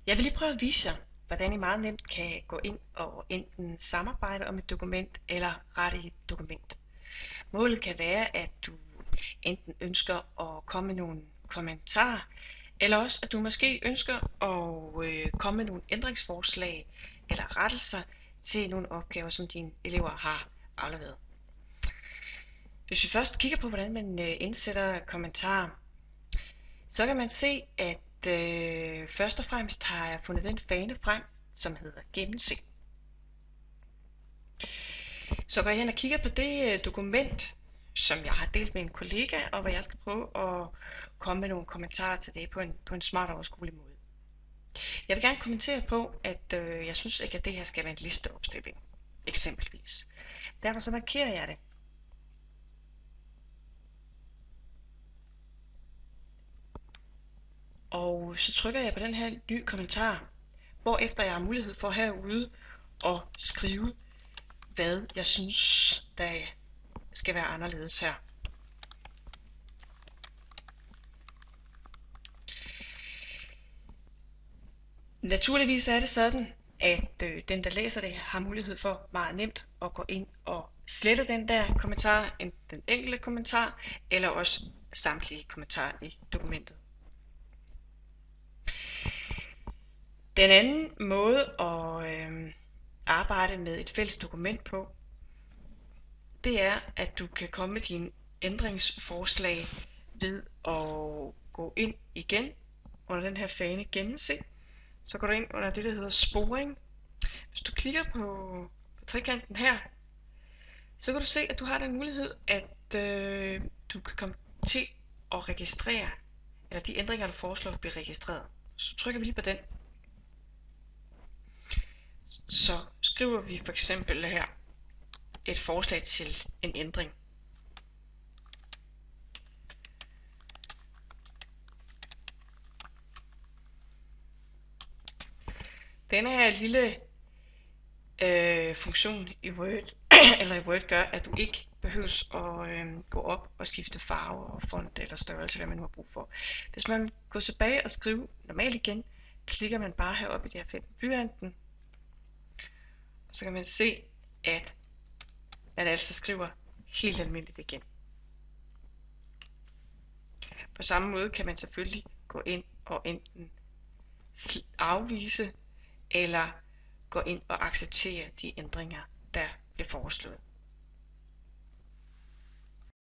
Jeg vil lige prøve at vise jer, hvordan I meget nemt kan gå ind og enten samarbejde om et dokument eller rette i et dokument. Målet kan være, at du enten ønsker at komme med nogle kommentarer, eller også at du måske ønsker at komme med nogle ændringsforslag eller rettelser til nogle opgaver, som dine elever har afleveret. Hvis vi først kigger på, hvordan man indsætter kommentarer, så kan man se, at først og fremmest har jeg fundet den fane frem, som hedder gennemse. Så går jeg hen og kigger på det dokument, som jeg har delt med en kollega, og hvor jeg skal prøve at komme med nogle kommentarer til det på en smart og overskuelig måde. Jeg vil gerne kommentere på, at jeg synes ikke, at det her skal være en listeopstilling, eksempelvis. Derfor så markerer jeg det. Og så trykker jeg på den her ny kommentar, hvorefter jeg har mulighed for herude at skrive, hvad jeg synes, der skal være anderledes her. Naturligvis er det sådan, at den, der læser det, har mulighed for meget nemt at gå ind og slette den der kommentar, enten den enkelte kommentar, eller også samtlige kommentarer i dokumentet. Den anden måde at arbejde med et fælles dokument på, det er, at du kan komme med dine ændringsforslag ved at gå ind igen under den her fane gennemse. Så går du ind under det, der hedder sporing. Hvis du klikker på trekanten her, så kan du se, at du har den mulighed, at du kan komme til at registrere, eller de ændringer, du foreslår, bliver registreret. Så trykker vi lige på den. Så skriver vi for eksempel her et forslag til en ændring. Denne her lille funktion i Word, eller i Word gør, at du ikke behøves at gå op og skifte farve og font eller størrelse, hvad man nu har brug for. Hvis man går tilbage og skriver normalt igen, klikker man bare heroppe i det her felt med blyanten, og så kan man se, at man altså skriver helt almindeligt igen. På samme måde kan man selvfølgelig gå ind og enten afvise eller gå ind og acceptere de ændringer, der bliver foreslået.